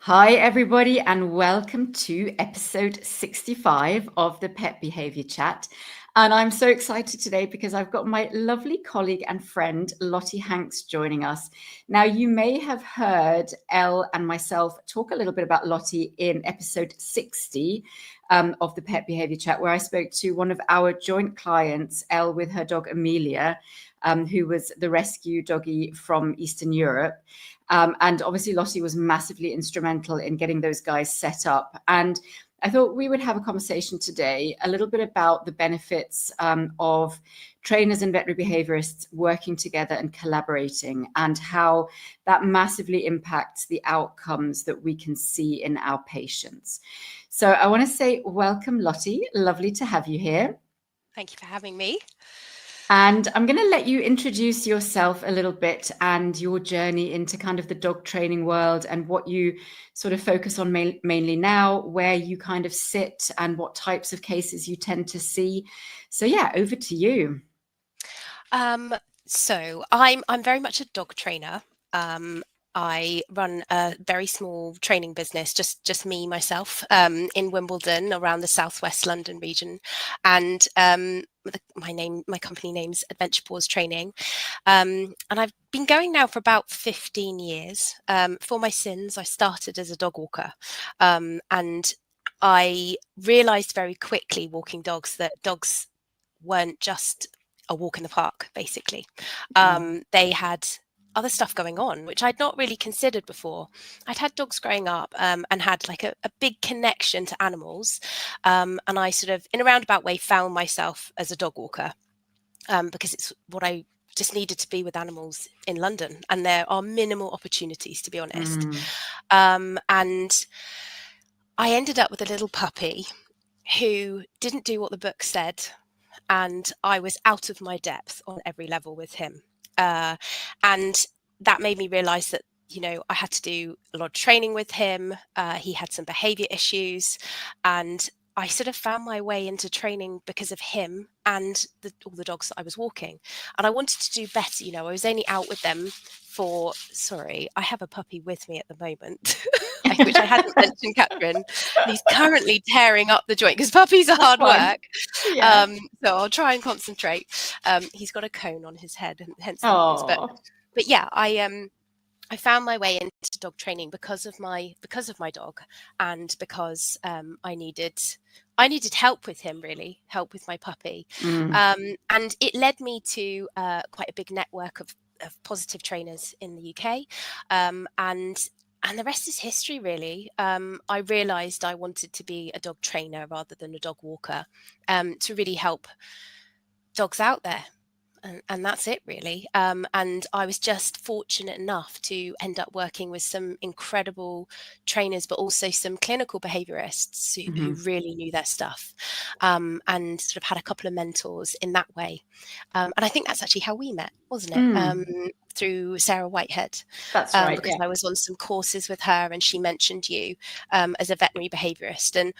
Hi, everybody, and welcome to episode 65 of the Pet Behaviour Chat. And I'm so excited today because I've got my lovely colleague and friend, Lottie Hanks, joining us. Now, you may have heard Elle and myself talk a little bit about Lottie in episode 60 of the Pet Behaviour Chat, where I spoke to one of our joint clients, Elle, with her dog Amelia, who was the rescue doggy from Eastern Europe. And obviously, Lottie was massively instrumental in getting those guys set up. And I thought we would have a conversation today a little bit about the benefits of trainers and veterinary behaviourists working together and collaborating, and how that massively impacts the outcomes that we can see in our patients. So I want to say welcome, Lottie. Lovely to have you here. Thank you for having me. And I'm going to let you introduce yourself a little bit and your journey into kind of the dog training world and what you sort of focus on mainly now, where you kind of sit and what types of cases you tend to see. So yeah, over to you. So I'm very much a dog trainer. I run a very small training business, just me, myself, in Wimbledon, around the southwest London region. And my company name's Adventure Paws Training. And I've been going now for about 15 years. For my sins, I started as a dog walker. And I realised very quickly walking dogs that dogs weren't just a walk in the park, basically. They had other stuff going on, which I'd not really considered before. I'd had dogs growing up and had like a big connection to animals. And I sort of, in a roundabout way, found myself as a dog walker because it's what I just needed to be with animals in London. And there are minimal opportunities, to be honest. And I ended up with a little puppy who didn't do what the book said. And I was out of my depth on every level with him. And that made me realize that, I had to do a lot of training with him. He had some behavior issues, and I sort of found my way into training because of him and all the dogs that I was walking. And I wanted to do better. I was only out with them sorry, I have a puppy with me at the moment, which I hadn't mentioned, Catherine. He's currently tearing up the joint because puppies are hard work. Yeah. So I'll try and concentrate. He's got a cone on his head, and hence the noise. But yeah, I found my way into dog training because of my dog, and because I needed help with him, really help with my puppy. And it led me to quite a big network of positive trainers in the UK, and the rest is history, really. I realised I wanted to be a dog trainer rather than a dog walker, to really help dogs out there. And that's it, really. And I was just fortunate enough to end up working with some incredible trainers, but also some clinical behaviourists who really knew their stuff, and sort of had a couple of mentors in that way. And I think that's actually how we met, wasn't it? Through Sarah Whitehead. That's right. Because I was on some courses with her, and she mentioned you as a veterinary behaviourist. And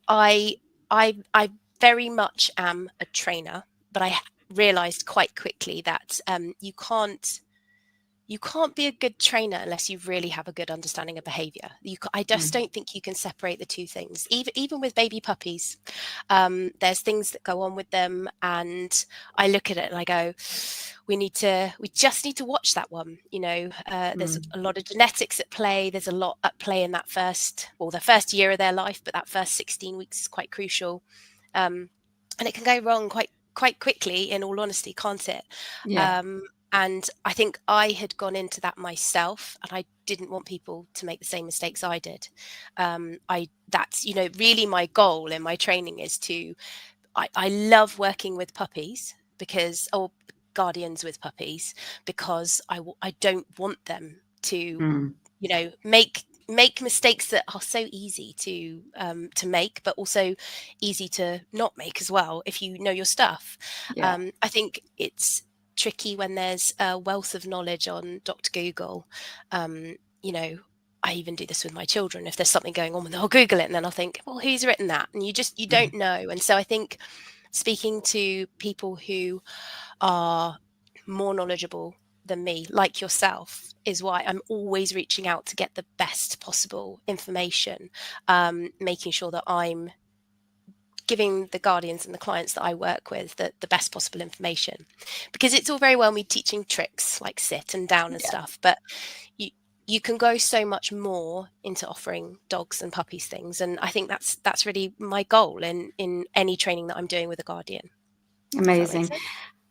I very much am a trainer, but I realized quite quickly that you can't be a good trainer unless you really have a good understanding of behavior. I just don't think you can separate the two things. Even with baby puppies, there's things that go on with them, and I look at it and I go, we just need to watch that one. There's a lot of genetics at play. There's a lot at play in that the first year of their life, but that first 16 weeks is quite crucial. And it can go wrong quite quickly, in all honesty, can't it? Yeah. And I think I had gone into that myself, and I didn't want people to make the same mistakes I did. That's really my goal in my training is I love working with puppies or guardians with puppies, because I don't want them to make mistakes that are so easy to make, but also easy to not make as well if you know your stuff. I think it's tricky when there's a wealth of knowledge on Dr. Google. I even do this with my children. If there's something going on with them, I'll Google it, and then I'll think, well, who's written that? And you don't know. And so I think speaking to people who are more knowledgeable than me, like yourself, is why I'm always reaching out to get the best possible information, making sure that I'm giving the guardians and the clients that I work with the best possible information. Because it's all very well me teaching tricks like sit and down and stuff, but you can go so much more into offering dogs and puppies things. And I think that's really my goal in any training that I'm doing with a guardian. Amazing.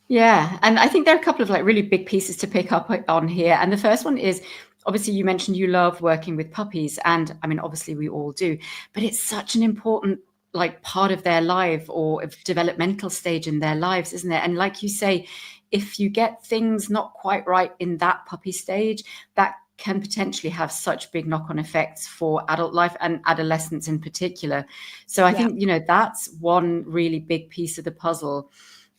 Yeah. And I think there are a couple of like really big pieces to pick up on here. And the first one is, obviously you mentioned you love working with puppies, and I mean, obviously we all do, but it's such an important like part of their life or developmental stage in their lives, isn't it? And like you say, if you get things not quite right in that puppy stage, that can potentially have such big knock-on effects for adult life and adolescence in particular. So I think, you know, that's one really big piece of the puzzle.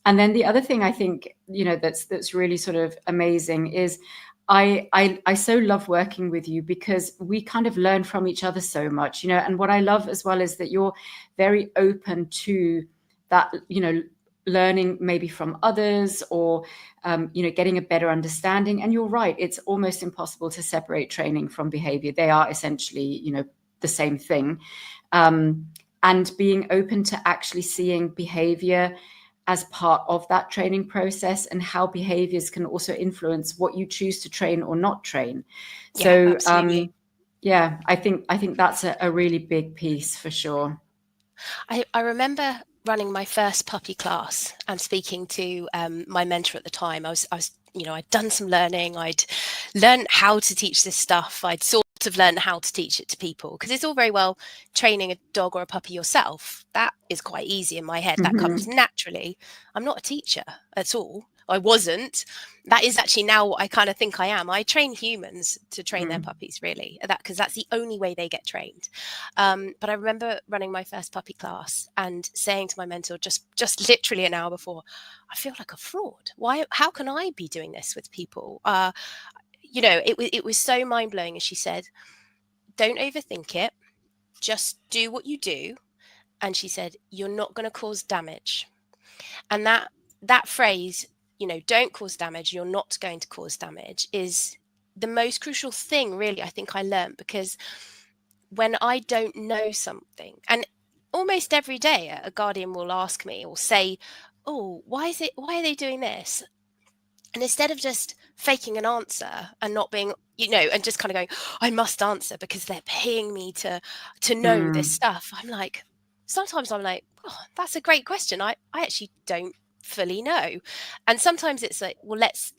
And then the other thing I think, you know, that's really sort of amazing is I so love working with you because we kind of learn from each other so much, you know. And what I love as well is that you're very open to that, you know, learning maybe from others or, you know, getting a better understanding. And you're right, it's almost impossible to separate training from behavior. They are essentially, you know, the same thing. And being open to actually seeing behavior as part of that training process and how behaviors can also influence what you choose to train or not train. So, yeah, I think that's a really big piece for sure. I remember running my first puppy class and speaking to my mentor at the time. I was, you know, I'd done some learning. I'd learned how to teach this stuff. I'd sort of learned how to teach it to people, because it's all very well training a dog or a puppy yourself. That is quite easy in my head. That comes naturally. I'm not a teacher at all. I wasn't. That is actually now what I kind of think I am. I train humans to train their puppies, really, because that's the only way they get trained. But I remember running my first puppy class and saying to my mentor just literally an hour before, I feel like a fraud. Why? How can I be doing this with people? You know, it was so mind blowing. As she said, don't overthink it. Just do what you do. And she said, you're not going to cause damage. And that phrase, you know, don't cause damage, you're not going to cause damage, is the most crucial thing, really, I think I learned. Because when I don't know something, and almost every day a guardian will ask me or say, oh, why are they doing this? And instead of just faking an answer and not being, you know, and just kind of going, I must answer because they're paying me to know this stuff, sometimes I'm like, oh, that's a great question. I actually don't fully know. And sometimes it's like, well, let's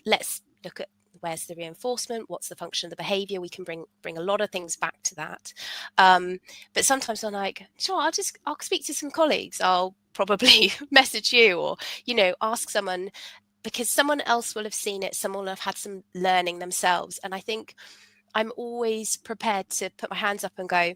look at where's the reinforcement, what's the function of the behavior. We can bring a lot of things back to that. But sometimes I'm like, sure, I'll speak to some colleagues. I'll probably message you, or, you know, ask someone, because someone else will have seen it, someone will have had some learning themselves. And I think I'm always prepared to put my hands up and go,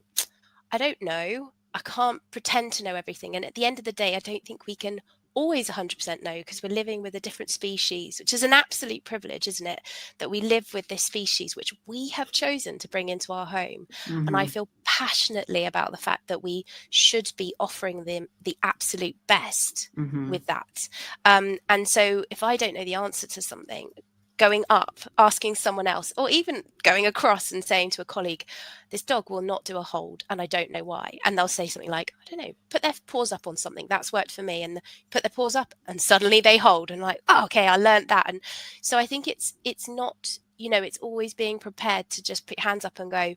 I don't know. I can't pretend to know everything. And at the end of the day, I don't think we can always 100% know, because we're living with a different species, which is an absolute privilege, isn't it? That we live with this species, which we have chosen to bring into our home. And I feel passionately about the fact that we should be offering them the absolute best with that. And so if I don't know the answer to something, going up, asking someone else, or even going across and saying to a colleague, this dog will not do a hold and I don't know why. And they'll say something like, I don't know, put their paws up on something. That's worked for me. And put their paws up and suddenly they hold. And like, oh, okay, I learned that. And so I think it's not, you know, it's always being prepared to just put your hands up and go,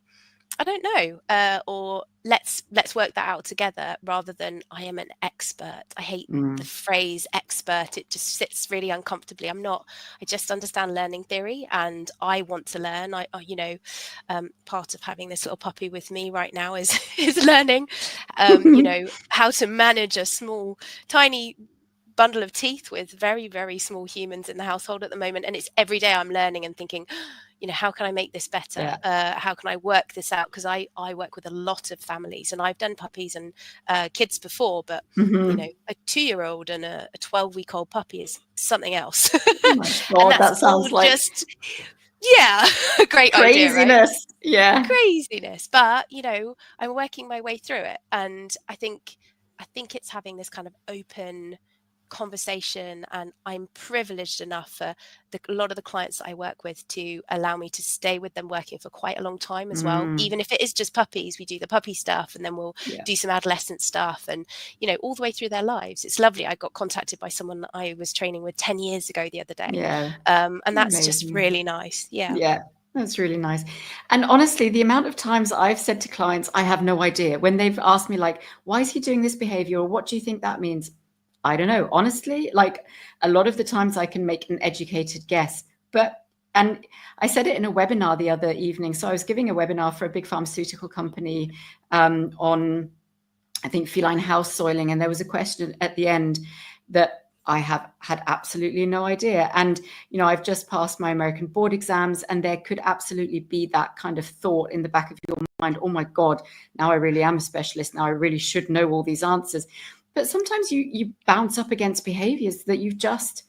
I don't know, or let's work that out together, rather than I am an expert. I hate the phrase expert. It just sits really uncomfortably. I'm not. I just understand learning theory, and I want to learn. You know, part of having this little puppy with me right now is learning, you know, how to manage a small, tiny bundle of teeth with very, very small humans in the household at the moment. And it's every day I'm learning and thinking, you know, how can I make this better? How can I work this out? Because I work with a lot of families, and I've done puppies and kids before, but you know, a 2-year-old and a 12-week-old puppy is something else. Oh my God, that sounds like just, yeah, great craziness. idea, right? Yeah, craziness. But you know, I'm working my way through it, and I think it's having this kind of open conversation, and I'm privileged enough for a lot of the clients that I work with to allow me to stay with them working for quite a long time as well. Even if it is just puppies, we do the puppy stuff and then we'll do some adolescent stuff, and all the way through their lives. It's lovely. I got contacted by someone that I was training with 10 years ago the other day. And that's just really nice. Yeah, that's really nice. And honestly, the amount of times I've said to clients, I have no idea, when they've asked me like, why is he doing this behavior, or what do you think that means? I don't know. Honestly, like a lot of the times I can make an educated guess, and I said it in a webinar the other evening. So I was giving a webinar for a big pharmaceutical company on, I think, feline house soiling. And there was a question at the end that I have had absolutely no idea. And, I've just passed my American board exams, and there could absolutely be that kind of thought in the back of your mind, oh my God, now I really am a specialist. Now I really should know all these answers. But sometimes you bounce up against behaviors that you've just,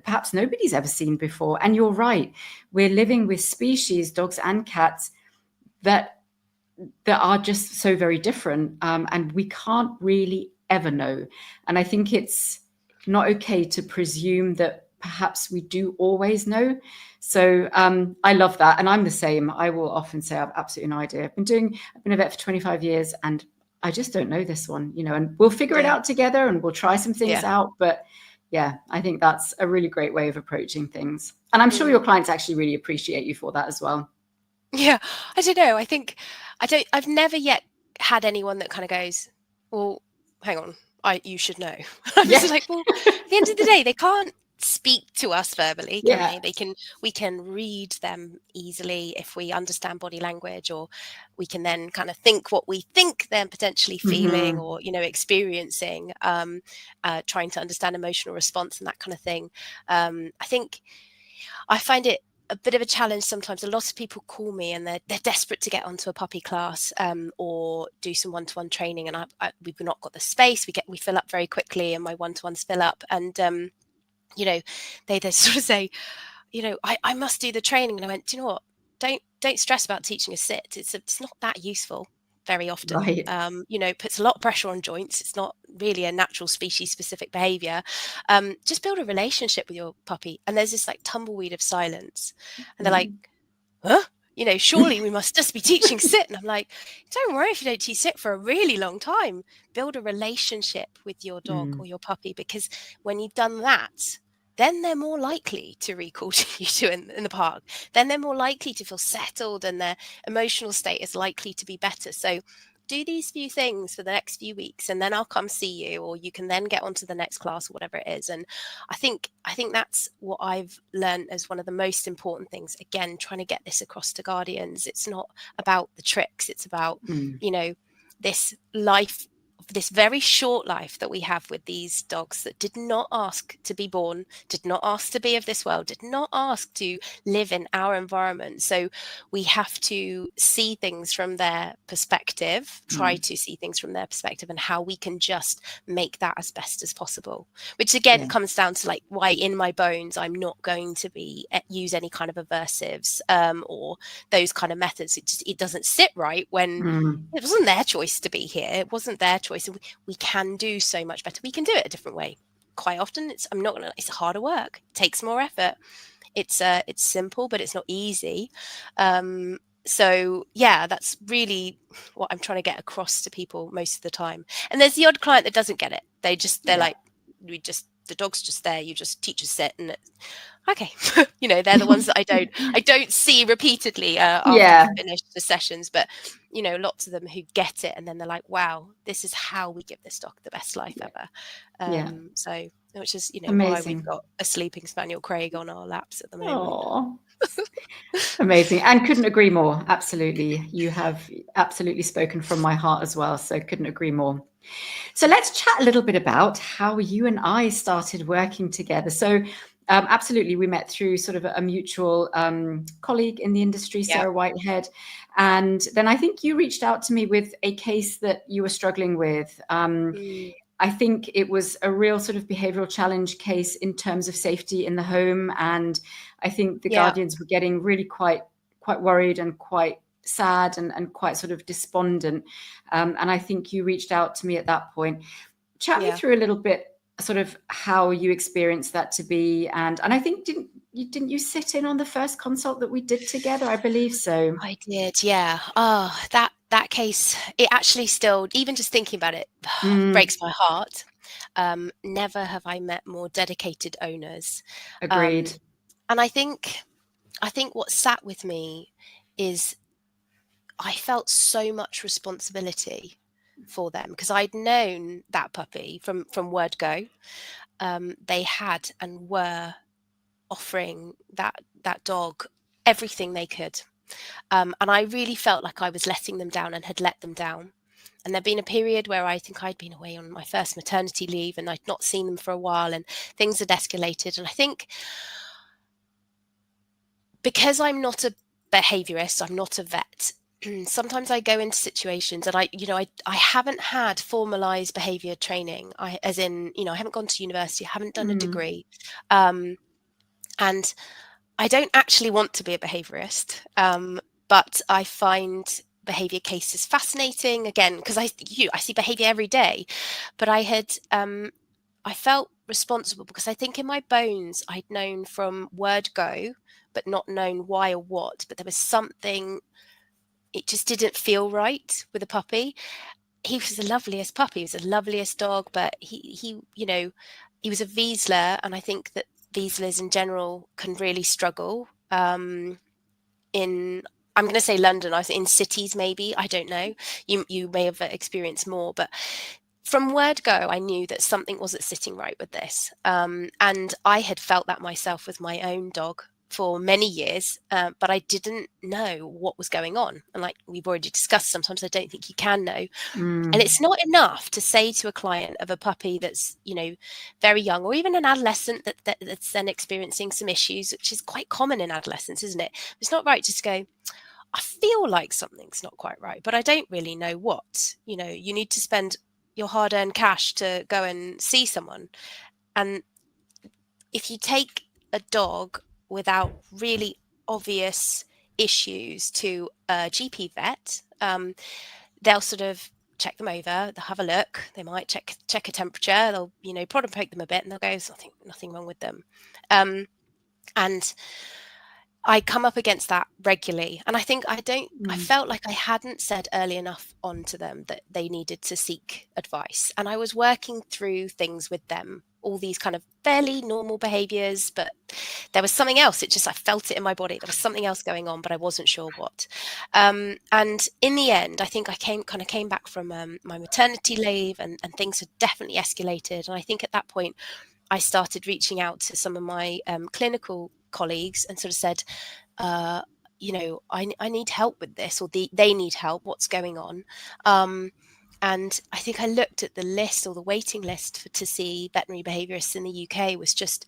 perhaps nobody's ever seen before. And you're right. We're living with species, dogs and cats, that are just so very different. And we can't really ever know. And I think it's not okay to presume that perhaps we do always know. So I love that. And I'm the same. I will often say I've absolutely no idea. I've been a vet for 25 years and I just don't know this one, and we'll figure it out together and we'll try some things out. But yeah, I think that's a really great way of approaching things. And I'm sure your clients actually really appreciate you for that as well. Yeah, I don't know. I've never yet had anyone that kind of goes, well, hang on, you should know. I'm just like, well, at the end of the day, they can't speak to us verbally, can they? We can read them easily if we understand body language, or we can then kind of think what we think they're potentially feeling or experiencing, trying to understand emotional response and that kind of thing. I find it a bit of a challenge sometimes. A lot of people call me and they're desperate to get onto a puppy class or do some one-to-one training, and we've not got the space. We fill up very quickly, and my one-to-ones fill up, and they sort of say, I must do the training. And I went, do you know what? Don't stress about teaching a sit. It's not that useful very often. Right. Puts a lot of pressure on joints. It's not really a natural species specific behavior. Just build a relationship with your puppy. And there's this like tumbleweed of silence. And they're like, huh? Surely we must just be teaching sit. And I'm like, don't worry if you don't teach sit for a really long time. Build a relationship with your dog or your puppy, because when you've done that, then they're more likely to recall to you in the park. Then they're more likely to feel settled, and their emotional state is likely to be better. So do these few things for the next few weeks, and then I'll come see you, or you can then get onto the next class or whatever it is. And I think that's what I've learned as one of the most important things. Again, trying to get this across to guardians. It's not about the tricks. It's about, this life, this very short life that we have with these dogs that did not ask to be born, did not ask to be of this world, did not ask to live in our environment. So we have to see things from their perspective, try to see things from their perspective, and how we can just make that as best as possible, which again comes down to like why in my bones I'm not going to use any kind of aversives or those kind of methods. It doesn't sit right when it wasn't their choice to be here. It wasn't their choice. We can do so much better. We can do it a different way. Quite often it's harder work. It takes more effort. It's simple, but it's not easy. So yeah, that's really what I'm trying to get across to people most of the time. And there's the odd client that doesn't get it. They're like, the dog's just there. You just teach a sit, and okay, they're the ones that I don't see repeatedly after we finish the sessions. But lots of them who get it, and then they're like, wow, this is how we give this dog the best life ever. So which is why we've got a sleeping spaniel Craig on our laps at the moment. Amazing. And couldn't agree more. Absolutely. You have absolutely spoken from my heart as well. So couldn't agree more. So let's chat a little bit about how you and I started working together. So absolutely, we met through sort of a mutual colleague in the industry, Sarah Whitehead. And then I think you reached out to me with a case that you were struggling with. I think it was a real sort of behavioral challenge case in terms of safety in the home. And I think the guardians were getting really quite worried and quite sad and quite sort of despondent. And I think you reached out to me at that point. Chat me through a little bit sort of how you experienced that to be. And I think didn't you sit in on the first consult that we did together? I believe so. I did, yeah. Oh, that case, it actually still, even just thinking about it, breaks my heart. Never have I met more dedicated owners. Agreed. And I think what sat with me is I felt so much responsibility for them, because I'd known that puppy from word go. They had and were offering that dog everything they could. And I really felt like I was letting them down and had let them down. And there'd been a period where I think I'd been away on my first maternity leave and I'd not seen them for a while, and things had escalated. And I think because I'm not a behaviourist, I'm not a vet, sometimes I go into situations and I haven't had formalized behavior training. I haven't gone to university, I haven't done a degree. And I don't actually want to be a behaviourist, but I find behaviour cases fascinating, again, because I see behaviour every day. But I felt responsible because I think in my bones I'd known from word go, but not known why or what. But there was something, it just didn't feel right with a puppy. He was the loveliest puppy, he was the loveliest dog, but he was a Vizsla, and I think that Vizslas in general can really struggle. I'm going to say London, I was in cities, maybe, I don't know. You may have experienced more, but from word go, I knew that something wasn't sitting right with this. And I had felt that myself with my own dog for many years, but I didn't know what was going on. And like we've already discussed, sometimes I don't think you can know. And it's not enough to say to a client of a puppy that's, very young, or even an adolescent that's then experiencing some issues, which is quite common in adolescence, isn't it? It's not right just to go, I feel like something's not quite right, but I don't really know what. You need to spend your hard-earned cash to go and see someone. And if you take a dog without really obvious issues to a GP vet, they'll sort of check them over, they'll have a look, they might check a temperature, they'll prod and poke them a bit, and they'll go, there's nothing wrong with them. And I come up against that regularly, and I think I felt like I hadn't said early enough on to them that they needed to seek advice. And I was working through things with them, all these kind of fairly normal behaviors, but there was something else. I felt it in my body. There was something else going on, but I wasn't sure what. And in the end, I think I came back from my maternity leave, and things had definitely escalated. And I think at that point, I started reaching out to some of my clinical colleagues and sort of said, I need help with this, or they need help. What's going on? And I think I looked at the list, or the waiting list to see veterinary behaviourists in the UK was just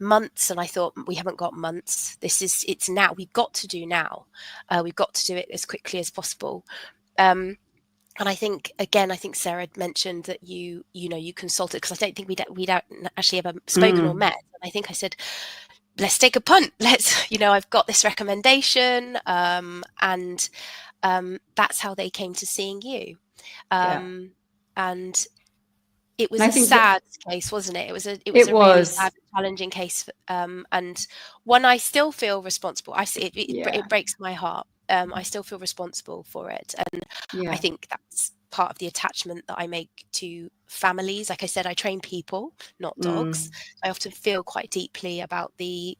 months. And I thought, we haven't got months. It's now. We've got to do now. We've got to do it as quickly as possible. And I think Sarah mentioned that you consulted, because I don't think we'd actually ever spoken or met. And I think I said, let's take a punt. I've got this recommendation, and that's how they came to seeing you. And it was a sad case, wasn't it? It was a really sad, challenging case, and one I still feel responsible. It breaks my heart. I still feel responsible for it, and I think that's part of the attachment that I make to families. Like I said, I train people, not dogs. I often feel quite deeply about the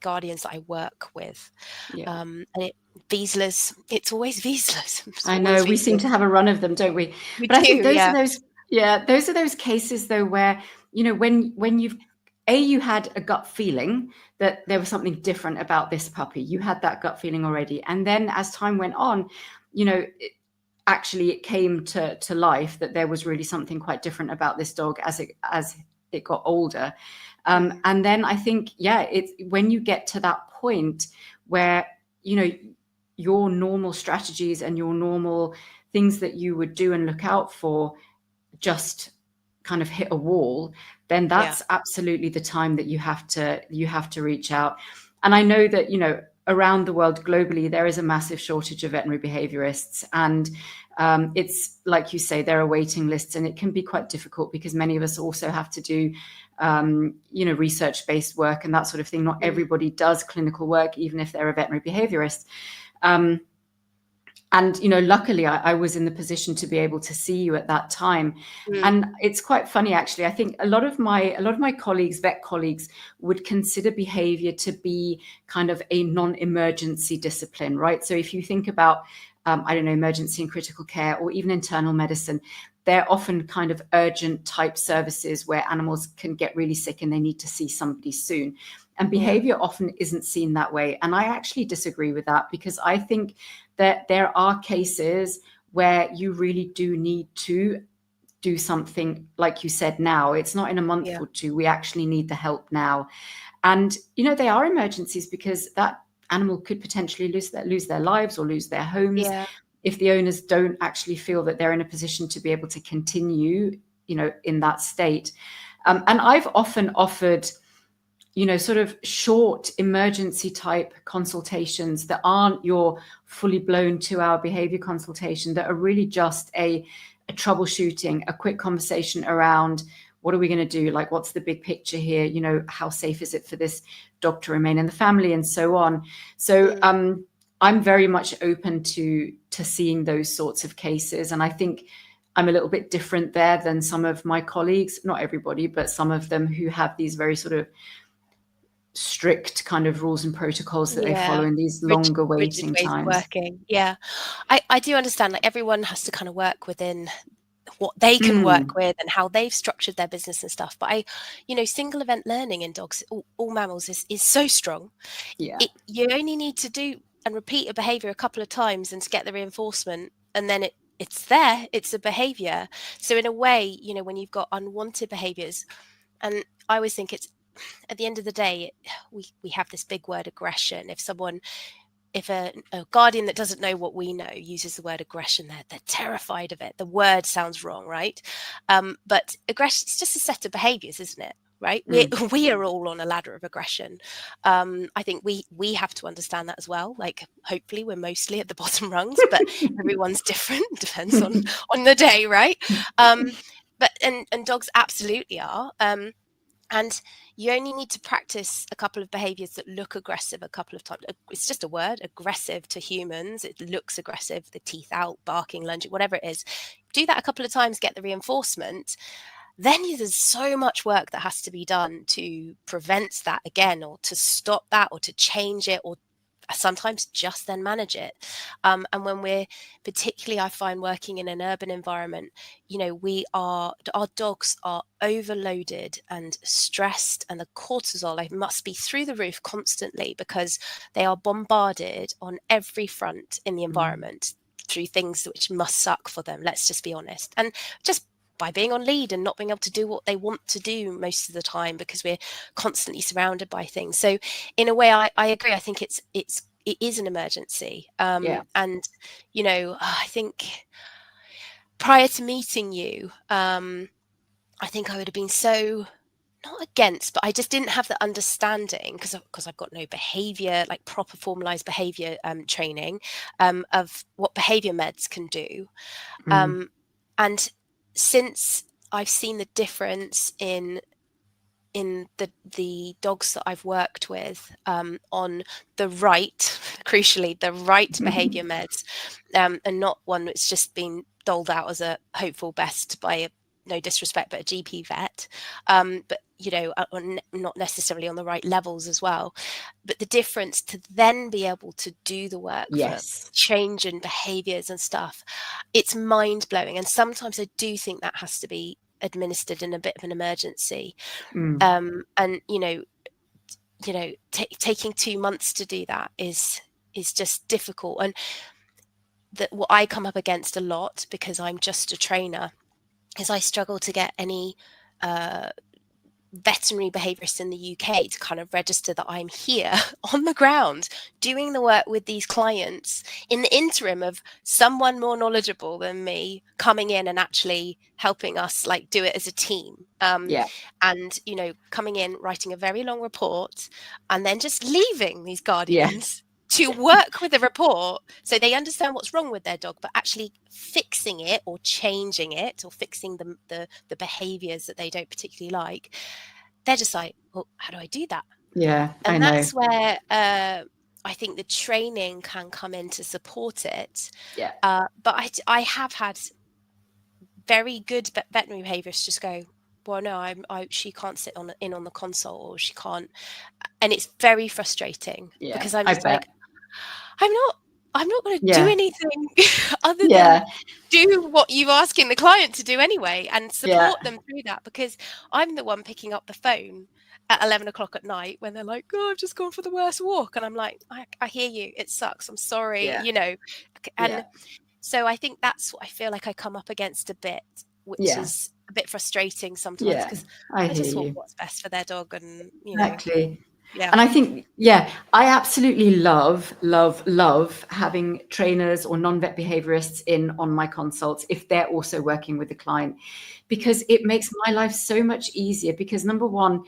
guardians that I work with. And Vizslas, it's always Vizslas. I know, we seem to have a run of them, don't we? But I think those are those cases though where, when you had a gut feeling that there was something different about this puppy, you had that gut feeling already. And then as time went on, it came to life that there was really something quite different about this dog as it got older. And then I think, it's when you get to that point where, your normal strategies and your normal things that you would do and look out for just kind of hit a wall, then that's absolutely the time that you have to reach out. And I know that, around the world globally, there is a massive shortage of veterinary behaviourists, and it's like you say, there are waiting lists, and it can be quite difficult because many of us also have to do research-based work and that sort of thing. Not everybody does clinical work, even if they're a veterinary behaviourist. And, luckily I was in the position to be able to see you at that time. And it's quite funny, actually. I think a lot of my colleagues, vet colleagues, would consider behavior to be kind of a non-emergency discipline, right? So if you think about, emergency and critical care, or even internal medicine, they're often kind of urgent type services where animals can get really sick and they need to see somebody soon. And behavior often isn't seen that way. And I actually disagree with that, because I think that there are cases where you really do need to do something, like you said, now. It's not in a month or two. We actually need the help now. And, they are emergencies, because that animal could potentially lose their lives or lose their homes if the owners don't actually feel that they're in a position to be able to continue, in that state. And I've often offered, sort of short emergency type consultations that aren't your fully blown 2-hour behavior consultation, that are really just a troubleshooting, a quick conversation around, what are we going to do? Like, what's the big picture here? How safe is it for this dog to remain in the family, and so on. So I'm very much open to seeing those sorts of cases. And I think I'm a little bit different there than some of my colleagues, not everybody, but some of them, who have these very sort of strict kind of rules and protocols that they follow in these longer waiting times. Working. I do understand, like, everyone has to kind of work within what they can work with and how they've structured their business and stuff. But single event learning in dogs, all mammals, is so strong. You only need to do and repeat a behavior a couple of times and to get the reinforcement, and then it's there. It's a behavior. So in a way, when you've got unwanted behaviors, and I always think it's, at the end of the day, we have this big word, aggression. If a guardian that doesn't know what we know uses the word aggression, they're terrified of it. The word sounds wrong, right? But aggression, it's just a set of behaviors, isn't it? Right? We are all on a ladder of aggression. I think we have to understand that as well. Like, hopefully we're mostly at the bottom rungs, but everyone's different. Depends on the day, right? But dogs absolutely are. And you only need to practice a couple of behaviors that look aggressive a couple of times. It's just a word, aggressive to humans. It looks aggressive, the teeth out, barking, lunging, whatever it is. Do that a couple of times, get the reinforcement. Then there's so much work that has to be done to prevent that again, or to stop that, or to change it, or sometimes just then manage it. And when we're, particularly I find, working in an urban environment, our dogs are overloaded and stressed, and the cortisol must be through the roof constantly, because they are bombarded on every front in the environment through things which must suck for them. Let's just be honest. And just by being on lead and not being able to do what they want to do most of the time, because we're constantly surrounded by things. So in a way, I agree. I think it is an emergency. And, I think prior to meeting you, I think I would have been so, not against, but I just didn't have the understanding, because I've got no behavior, like proper formalized behavior training, of what behavior meds can do. And since I've seen the difference in the dogs that I've worked with, on the right, crucially, the right behavior meds, and not one that's just been doled out as a hopeful best by no disrespect, but a GP vet, but not necessarily on the right levels as well. But the difference to then be able to do the work for change in behaviors and stuff, it's mind-blowing. And sometimes I do think that has to be administered in a bit of an emergency. And taking 2 months to do that is just difficult. And what I come up against a lot, because I'm just a trainer, is I struggle to get any veterinary behaviourists in the UK to kind of register that I'm here on the ground doing the work with these clients, in the interim of someone more knowledgeable than me coming in and actually helping us do it as a team. And coming in, writing a very long report, and then just leaving these guardians to work with the report so they understand what's wrong with their dog, but actually fixing it or changing it or fixing the behaviors that they don't particularly like, they're just like, well, how do I do that? Yeah, And I know. that's where I think the training can come in to support it. Yeah. But I have had very good veterinary behaviourists just go, well, no, she can't sit in on the console, or she can't. And it's very frustrating because I'm just like, I'm not going to do anything other than do what you're asking the client to do anyway, and support them through that, because I'm the one picking up the phone at 11 o'clock at night when they're like, oh, I've just gone for the worst walk. And I'm like, I hear you. It sucks. I'm sorry, you know. And so I think that's what I feel like I come up against a bit, which is a bit frustrating sometimes, because I just want what's best for their dog, and, you know. Exactly. Yeah. And I think, I absolutely love having trainers or non-vet behaviorists in on my consults if they're also working with the client, because it makes my life so much easier. Because number one,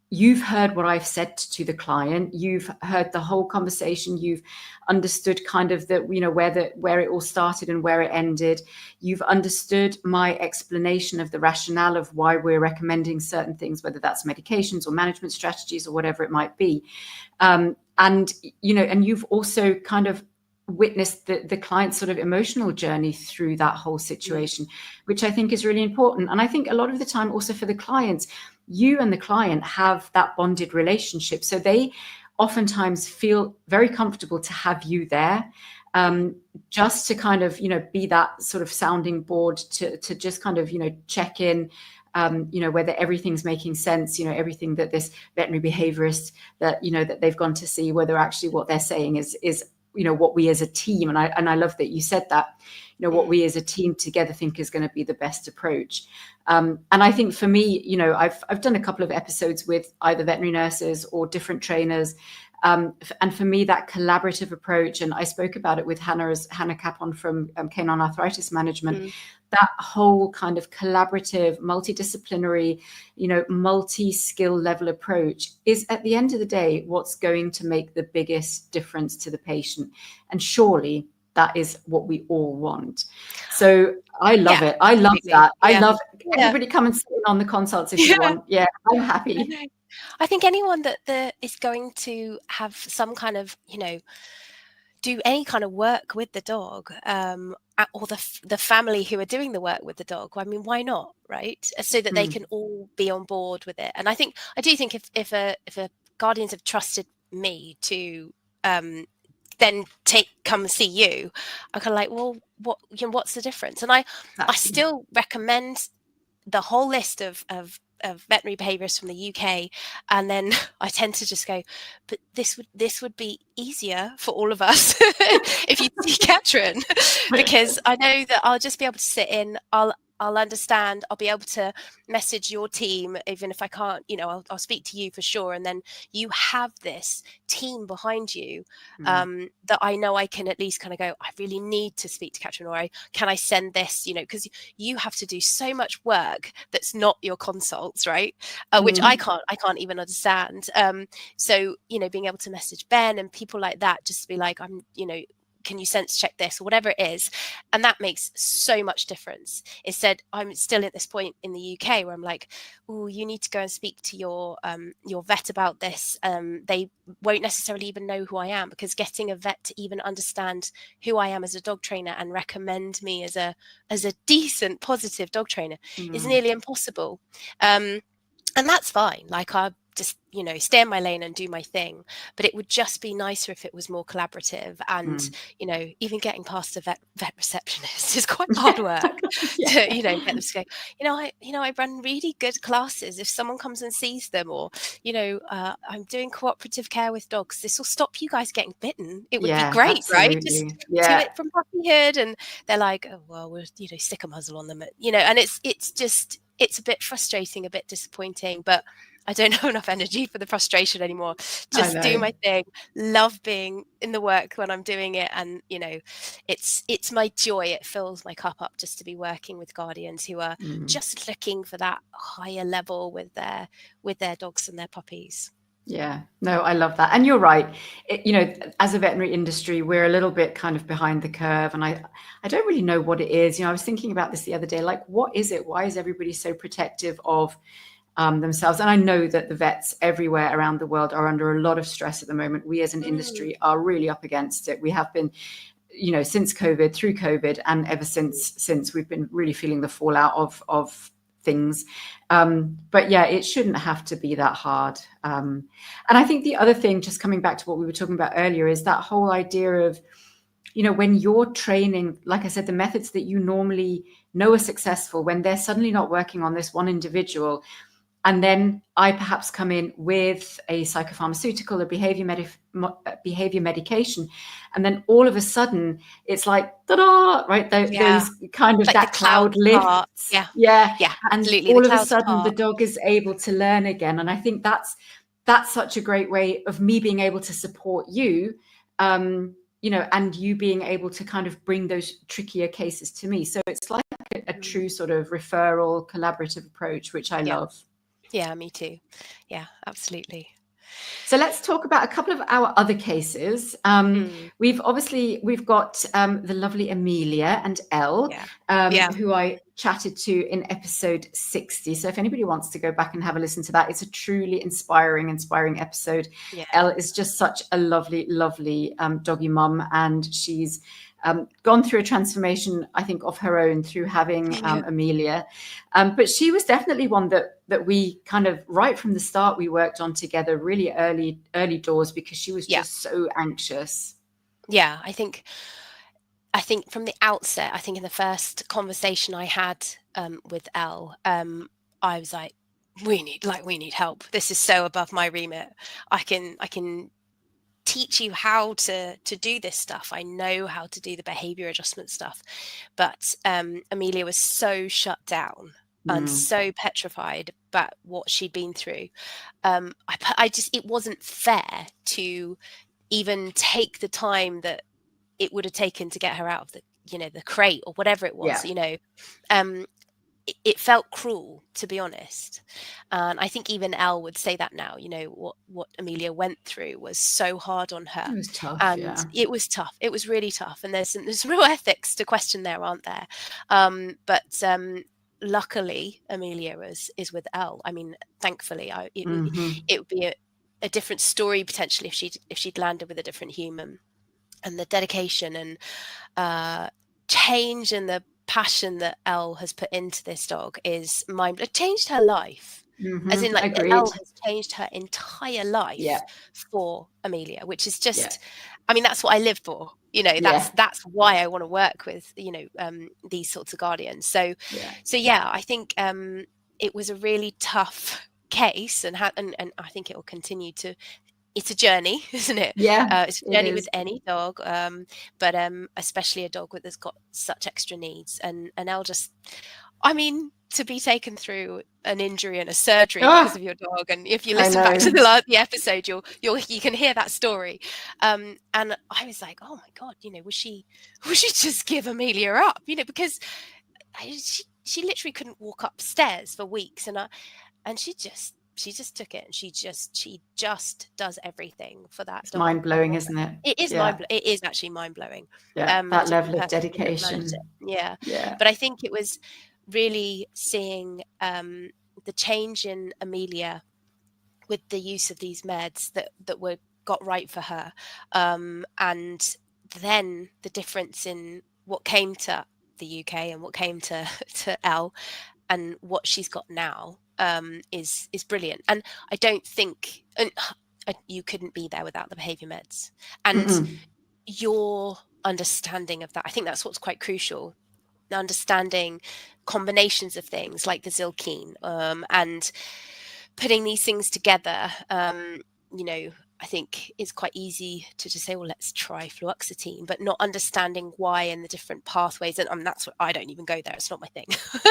you've heard what I've said to the client. You've heard the whole conversation. You've understood kind of where it all started and where it ended. You've understood my explanation of the rationale of why we're recommending certain things, whether that's medications or management strategies or whatever it might be. And you've also kind of witnessed the client's sort of emotional journey through that whole situation, which I think is really important. And I think a lot of the time also for the clients, you and the client have that bonded relationship. So they oftentimes feel very comfortable to have you there, just to kind of, be that sort of sounding board to just kind of, check in, whether everything's making sense, everything that this veterinary behaviorist that they've gone to see, whether actually what they're saying is what we as a team, and I love that you said that, what we as a team together think is going to be the best approach. And I think for me, I've done a couple of episodes with either veterinary nurses or different trainers. And for me, that collaborative approach, and I spoke about it with Hannah Capon from Canine Arthritis Management, that whole kind of collaborative, multidisciplinary, multi-skill level approach is at the end of the day what's going to make the biggest difference to the patient. And surely that is what we all want. So I love it. I love that. I love everybody come and sit in on the consults if you want. Yeah, I'm happy. I think anyone that is going to have some kind of, do any kind of work with the dog, or the family who are doing the work with the dog, I mean, why not, right? So that they can all be on board with it. And I do think if a guardians have trusted me to then come see you, I'm kind of like, well, what's the difference? And I still recommend the whole list of veterinary behaviourists from the UK, and then I tend to just go, but this would be easier for all of us if you see Katrin, because I know that I'll just be able to sit in, I'll understand, I'll be able to message your team, even if I can't, I'll speak to you for sure. And then you have this team behind you that I know I can at least kind of go, I really need to speak to Katrin, or can I send this, because you have to do so much work that's not your consults, right? Which I can't even understand. So, being able to message Ben and people like that, just to be like, can you sense check this or whatever it is, and that makes so much difference. Instead, I'm still at this point in the UK where I'm like, oh, you need to go and speak to your vet about this. They won't necessarily even know who I am, because getting a vet to even understand who I am as a dog trainer and recommend me as a decent, positive dog trainer is nearly impossible. And that's fine. Like, I just, stay in my lane and do my thing. But it would just be nicer if it was more collaborative. And, even getting past the vet receptionist is quite hard work to, get them to go, I run really good classes. If someone comes and sees them, or, I'm doing cooperative care with dogs, this will stop you guys getting bitten. It would be great, absolutely. right? Just do it from puppyhood. And they're like, oh, well, we'll, stick a muzzle on them, and it's a bit frustrating, a bit disappointing, but I don't have enough energy for the frustration anymore. Just do my thing. Love being in the work when I'm doing it. And, it's my joy. It fills my cup up just to be working with guardians who are just looking for that higher level with their dogs and their puppies. Yeah, no, I love that. And you're right. As a veterinary industry, we're a little bit kind of behind the curve. And I don't really know what it is. I was thinking about this the other day, like, what is it? Why is everybody so protective of themselves? And I know that the vets everywhere around the world are under a lot of stress at the moment. We as an industry are really up against it. We have been, since COVID, through COVID, and ever since we've been really feeling the fallout of things. But yeah, it shouldn't have to be that hard. And I think the other thing, just coming back to what we were talking about earlier, is that whole idea of, when you're training, like I said, the methods that you normally know are successful, when they're suddenly not working on this one individual, and then I perhaps come in with a psychopharmaceutical, a behavior medication, and then all of a sudden it's like, ta-da, right? Those kind of, like that cloud lifts. Yeah, And absolutely. all The of a clouds sudden the part. dog is able to learn again. And I think that's such a great way of me being able to support you, and you being able to kind of bring those trickier cases to me. So it's like a true sort of referral, collaborative approach, which I love. Yeah, me too. Yeah, absolutely. So let's talk about a couple of our other cases. We've got the lovely Amelia and Elle, who I chatted to in episode 60. So if anybody wants to go back and have a listen to that, it's a truly inspiring episode. Yeah. Elle is just such a lovely, lovely doggy mum, and she's gone through a transformation, I think, of her own through having Amelia. But she was definitely one that we kind of, right from the start, we worked on together really early doors, because she was just so anxious. Yeah, I think from the outset, I think in the first conversation I had with Elle, I was like, we need help. This is so above my remit. I can teach you how to do this stuff. I know how to do the behavior adjustment stuff. But Amelia was so shut down and so petrified about what she'd been through. It wasn't fair to even take the time that it would have taken to get her out of the crate or whatever it was. It felt cruel, to be honest. And I think even Elle would say that now. What Amelia went through was so hard on her. It was tough, and it was tough. It was really tough. And there's real ethics to question there, aren't there? But luckily, Amelia is with Elle. I mean, thankfully, it would be a different story potentially if she'd landed with a different human. And the dedication and change and the passion that Elle has put into this dog is it changed her life. As in, like, Elle has changed her entire life for Amelia, which is just, I mean, that's what I live for. That's why I want to work with, these sorts of guardians. So I think it was a really tough case, and I think it will continue to. It's a journey, isn't it? It's a journey with any dog, but especially a dog that's got such extra needs. And Elle just, I mean, to be taken through an injury and a surgery because of your dog, and if you listen back to the episode, you can hear that story. And I was like, oh my God, we should just give Amelia up, because she literally couldn't walk upstairs for weeks, and she just took it, and she just does everything for that dog. Mind-blowing, isn't it? It is it is actually mind-blowing. That level of dedication. But I think it was really seeing the change in Amelia with the use of these meds that got right for her, and then the difference in what came to the UK and what came to Elle and what she's got now is brilliant. And I don't think you couldn't be there without the behavior meds and your understanding of that. I think that's what's quite crucial. Understanding combinations of things like the Zilkine, and putting these things together. I think it's quite easy to just say, well, let's try fluoxetine, but not understanding why and the different pathways. And that's what I don't even go there. It's not my thing.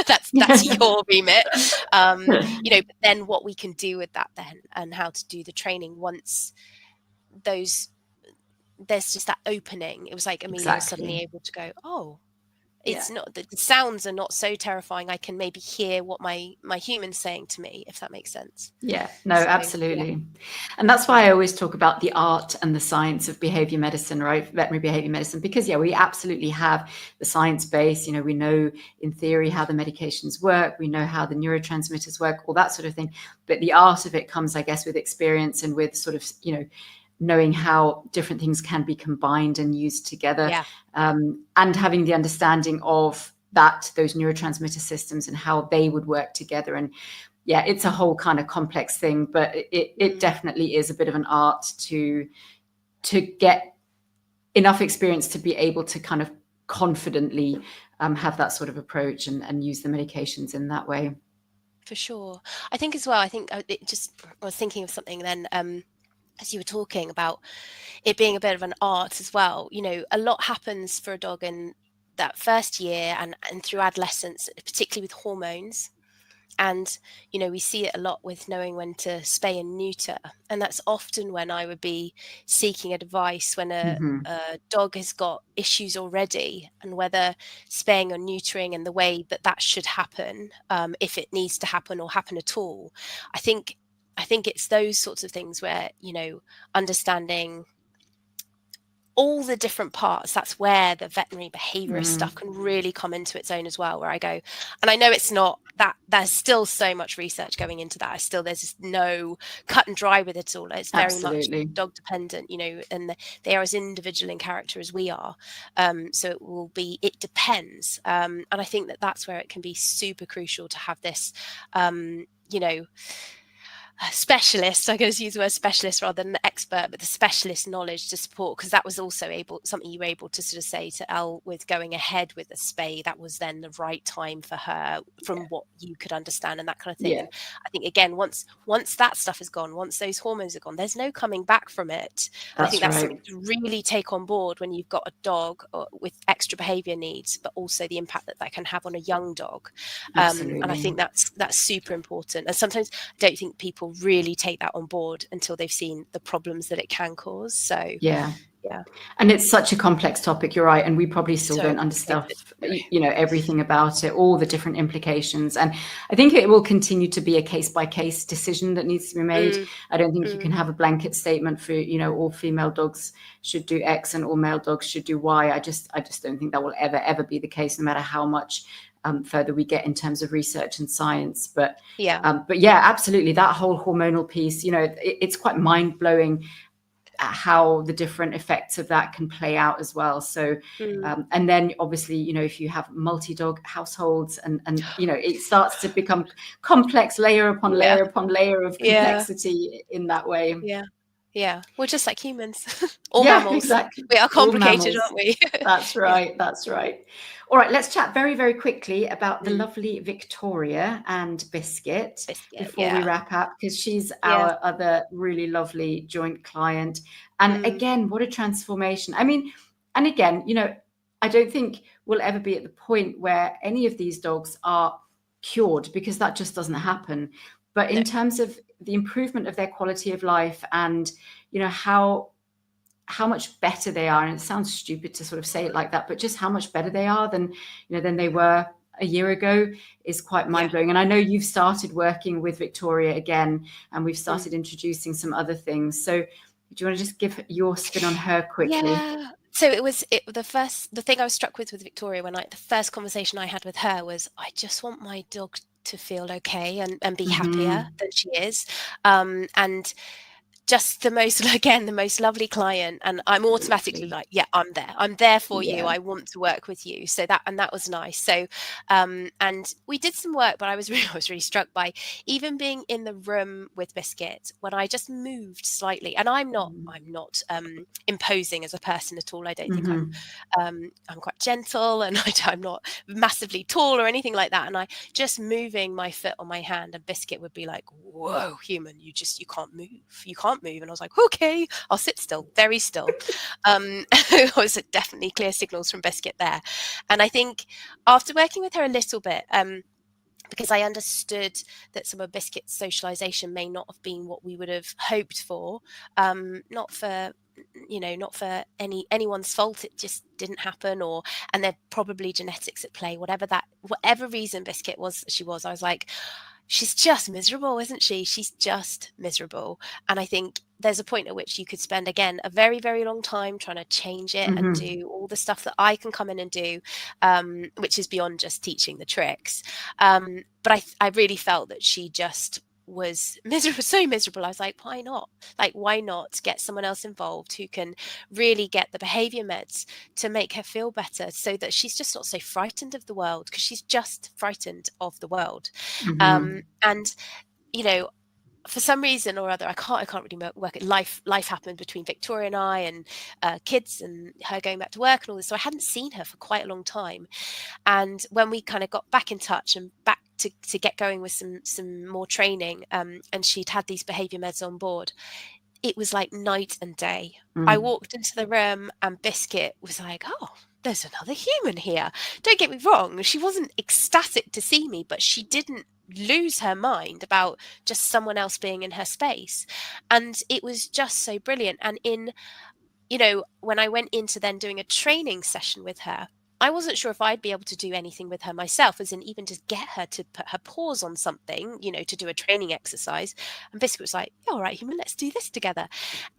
that's your remit. But then what we can do with that then, and how to do the training once there's just that opening. It was like Amelia was suddenly able to go, oh, it's not, the sounds are not so terrifying. I can maybe hear what my human's saying to me, if that makes sense. Yeah, no, So, absolutely. yeah. And that's why I always talk about the art and the science of behavior medicine, right? Veterinary behavior medicine, because we absolutely have the science base. We know in theory how the medications work, we know how the neurotransmitters work, all that sort of thing. But the art of it comes, I guess, with experience and with sort of, knowing how different things can be combined and used together, and having the understanding of those neurotransmitter systems and how they would work together. And it's a whole kind of complex thing, but it definitely is a bit of an art to get enough experience to be able to kind of confidently have that sort of approach and use the medications in that way. For sure. I think as well, I was thinking of something then, as you were talking about it being a bit of an art as well. A lot happens for a dog in that first year and through adolescence, particularly with hormones. And, we see it a lot with knowing when to spay and neuter. And that's often when I would be seeking advice when a dog has got issues already, and whether spaying or neutering and the way that should happen, if it needs to happen or happen at all. I think it's those sorts of things where, understanding all the different parts, that's where the veterinary behaviourist stuff can really come into its own as well, where I go, and I know it's not that, there's still so much research going into that. There's no cut and dry with it all. It's very much dog dependent, and they are as individual in character as we are. So it depends. And I think that's where it can be super crucial to have this, specialist, I'm going to use the word specialist rather than the expert, but the specialist knowledge to support, because that was also something you were able to sort of say to Elle with going ahead with the spay. That was then the right time for her from what you could understand and that kind of thing. And I think, again, once that stuff is gone, once those hormones are gone, there's no coming back from it. And I think that's something to really take on board when you've got a dog with extra behavior needs, but also the impact that can have on a young dog. And I think that's super important. And sometimes I don't think people really take that on board until they've seen the problems that it can cause. So and it's such a complex topic, you're right, and we probably still don't understand everything about it, all the different implications. And I think it will continue to be a case-by-case decision that needs to be made. I don't think you can have a blanket statement for all female dogs should do X and all male dogs should do Y. I just don't think that will ever be the case, no matter how much further we get in terms of research and science. But absolutely, that whole hormonal piece, it's quite mind-blowing how the different effects of that can play out as well. So and then obviously, if you have multi-dog households and it starts to become complex, layer upon layer upon layer of complexity in that way. We're just like humans. All mammals. Exactly. We are complicated, aren't we? That's right. That's right. All right, let's chat very, very quickly about the lovely Victoria and Biscuit before we wrap up, because she's our other really lovely joint client. And again, what a transformation. I mean, and again, I don't think we'll ever be at the point where any of these dogs are cured, because that just doesn't happen. But in terms of the improvement of their quality of life and, how much better they are, and it sounds stupid to sort of say it like that, but just how much better they are than they were a year ago is quite mind-blowing. And I know you've started working with Victoria again, and we've started introducing some other things. So do you want to just give your spin on her quickly? So the thing I was struck with Victoria the first conversation I had with her was, I just want my dog to feel okay and be happier than she is. And just the most lovely client, and I'm automatically like, I'm there for you. I want to work with you. So that was nice. So and we did some work, but I was really struck by even being in the room with Biscuit when I just moved slightly. And I'm not imposing as a person at all. I don't think I'm quite gentle, and I'm not massively tall or anything like that. And I just moving my foot on my hand, and Biscuit would be like, whoa, human, you can't move. And I was like, okay, I'll sit still, very still. It was definitely clear signals from Biscuit there. And I think after working with her a little bit, because I understood that some of Biscuit's socialization may not have been what we would have hoped for, not for not for anyone's fault. It just didn't happen, and they're probably genetics at play, whatever reason Biscuit was, I was like, she's just miserable, isn't she? She's just miserable. And I think there's a point at which you could spend, again, a very, very long time trying to change it and do all the stuff that I can come in and do, which is beyond just teaching the tricks. But I really felt that she just was miserable, so miserable. I was like, why not? Like, why not get someone else involved who can really get the behavior meds to make her feel better, so that she's just not so frightened of the world, because she's just frightened of the world. And for some reason or other, I can't really work it. Life happened between Victoria and I, and kids and her going back to work and all this. So I hadn't seen her for quite a long time. And when we kind of got back in touch and back to get going with some more training, and she'd had these behavior meds on board, it was like night and day. I walked into the room and Biscuit was like, oh, there's another human here. Don't get me wrong, she wasn't ecstatic to see me, but she didn't lose her mind about just someone else being in her space. And it was just so brilliant. And when I went into then doing a training session with her, I wasn't sure if I'd be able to do anything with her myself, as in even just get her to put her paws on something, to do a training exercise. And Biscuit was like, all right, human, let's do this together.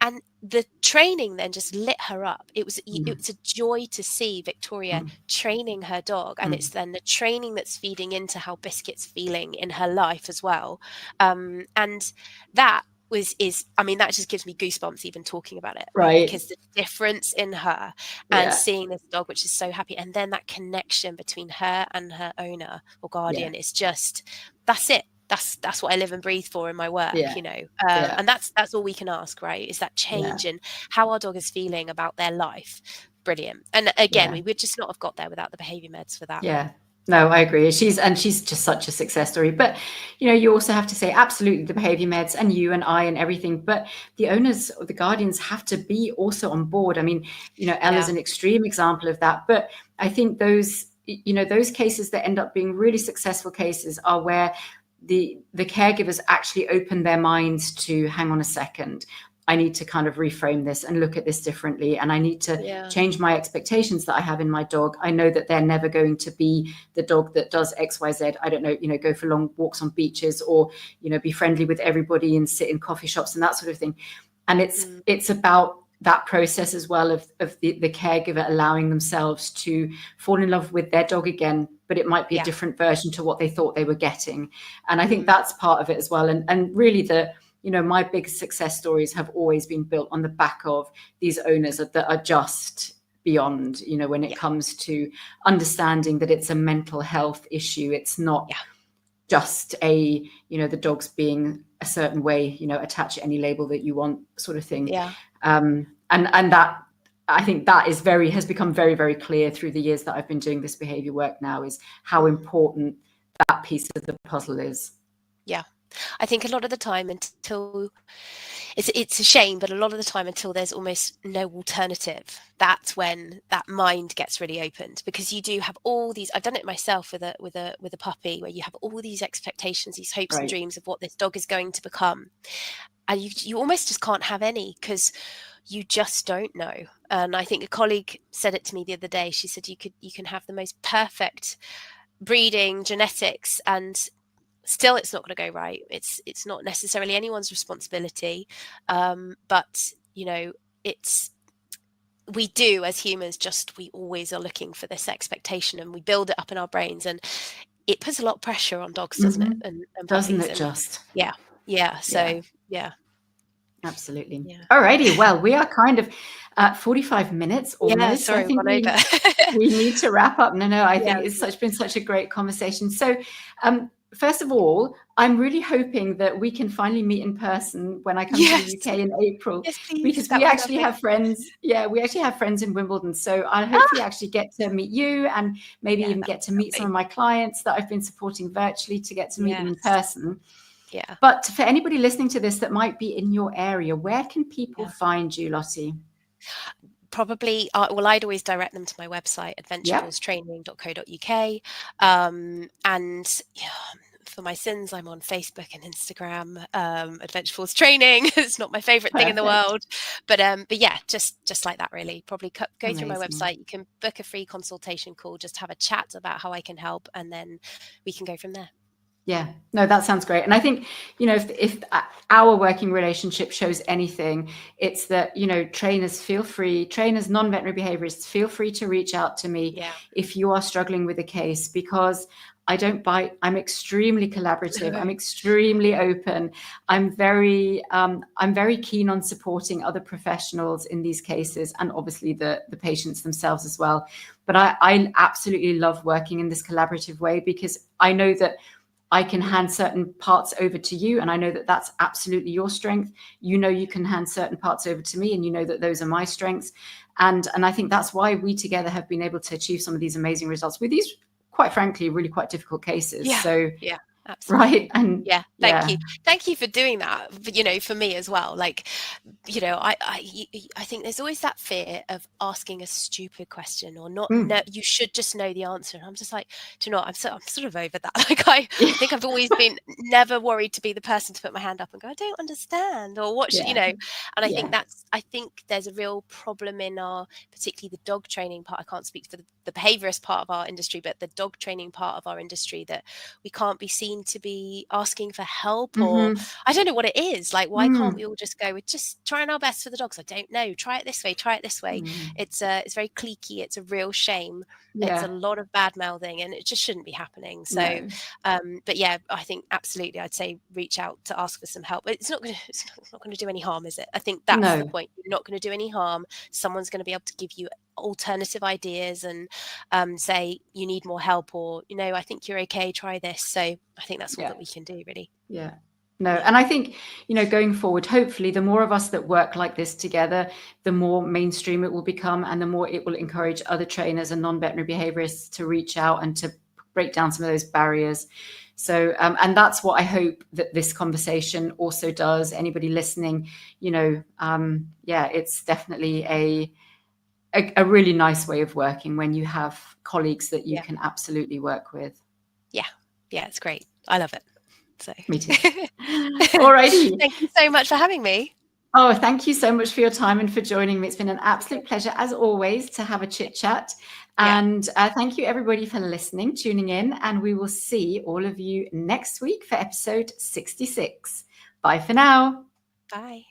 And the training then just lit her up. It was a joy to see Victoria training her dog. And it's then the training that's feeding into how Biscuit's feeling in her life as well. And that that just gives me goosebumps even talking about it, right? Because the difference in her and seeing this dog which is so happy, and then that connection between her and her owner or guardian is just, that's it. That's what I live and breathe for in my work, and that's all we can ask, right? Is that change in how our dog is feeling about their life. Brilliant. And again, we would just not have got there without the behavior meds for that. No, I agree. She's just such a success story. But, you also have to say, absolutely, the behavior meds and you and I and everything. But the owners or the guardians have to be also on board. I mean, Ella's an extreme example of that. But I think those cases that end up being really successful cases are where the caregivers actually open their minds to, hang on a second, I need to kind of reframe this and look at this differently. And I need to change my expectations that I have in my dog. I know that they're never going to be the dog that does X, Y, Z. I don't know, go for long walks on beaches, or, be friendly with everybody and sit in coffee shops and that sort of thing. And it's about that process as well of the caregiver allowing themselves to fall in love with their dog again, but it might be a different version to what they thought they were getting. And I think that's part of it as well. And really my big success stories have always been built on the back of these owners that are just beyond, when it comes to understanding that it's a mental health issue. It's not just the dog's being a certain way, attach any label that you want, sort of thing. And that, I think that has become very, very clear through the years that I've been doing this behavior work now, is how important that piece of the puzzle is. I think a lot of the time, until it's a shame, but a lot of the time until there's almost no alternative, that's when that mind gets really opened, because you do have all these. I've done it myself with a puppy, where you have all these expectations, these hopes and dreams of what this dog is going to become, and you almost just can't have any, because you just don't know. And I think a colleague said it to me the other day. She said you can have the most perfect breeding genetics, and still it's not going to go right. It's not necessarily anyone's responsibility, but we do as humans, we always are looking for this expectation, and we build it up in our brains, and it puts a lot of pressure on dogs, doesn't it? And doesn't it just? So absolutely. All righty, well, we are kind of at 45 minutes almost. Sorry, I think we need to wrap up. No, I think it's been such a great conversation. So first of all, I'm really hoping that we can finally meet in person when I come to the UK in April, because we actually have friends. We actually have friends in Wimbledon. So I'll hopefully actually get to meet you, and maybe even get to meet some of my clients that I've been supporting virtually, to get to meet them in person. But for anybody listening to this that might be in your area, where can people find you, Lottie? Probably, I'd always direct them to my website, adventurebullstraining.co.uk, and for my sins, I'm on Facebook and Instagram. Adventure Force Training. It's not my favorite thing in the world, but yeah, just like that, really. Probably go through my website. You can book a free consultation call, just have a chat about how I can help, and then we can go from there. Yeah, no, that sounds great. And I think, if our working relationship shows anything, it's that, trainers, non-veterinary behaviorists, feel free to reach out to me if you are struggling with a case, because I don't bite. I'm extremely collaborative. I'm extremely open. I'm very keen on supporting other professionals in these cases, and obviously the patients themselves as well. But I absolutely love working in this collaborative way, because I know that I can hand certain parts over to you, and I know that that's absolutely your strength. You can hand certain parts over to me, and you know that those are my strengths. And I think that's why we together have been able to achieve some of these amazing results with these, quite frankly, really quite difficult cases. Yeah. Absolutely. Right. And thank you for doing that, for me as well. Like, I think there's always that fear of asking a stupid question or not. No, you should just know the answer. And I'm just like, do you know what? I'm sort of over that. Like, I think I've always been never worried to be the person to put my hand up and go, I don't understand, or what should, and I think I think there's a real problem in particularly the dog training part. I can't speak for the behaviorist part of our industry, but the dog training part of our industry, that we can't be seen to be asking for help, or I don't know what it is. Like, why can't we all just go, we're just trying our best for the dogs? I don't know. Try it this way. It's very cliquey. It's a real shame. It's a lot of bad mouthing, and it just shouldn't be happening. So, but yeah, I think absolutely, I'd say reach out to ask for some help. But it's not going to do any harm, is it? I think that's the point. You're not going to do any harm. Someone's going to be able to give you alternative ideas and say you need more help, or I think you're okay, try this. So I think that's all that we can do, really. And I think going forward, hopefully the more of us that work like this together, the more mainstream it will become, and the more it will encourage other trainers and non-veterinary behaviorists to reach out and to break down some of those barriers. So and that's what I hope that this conversation also does. Anybody listening, it's definitely a really nice way of working when you have colleagues that you can absolutely work with. Yeah, it's great. I love it. So me too. All righty. Thank you so much for having me. Oh, thank you so much for your time and for joining me. It's been an absolute pleasure, as always, to have a chit chat. And thank you, everybody, for listening, tuning in, and we will see all of you next week for episode 66. Bye for now. Bye.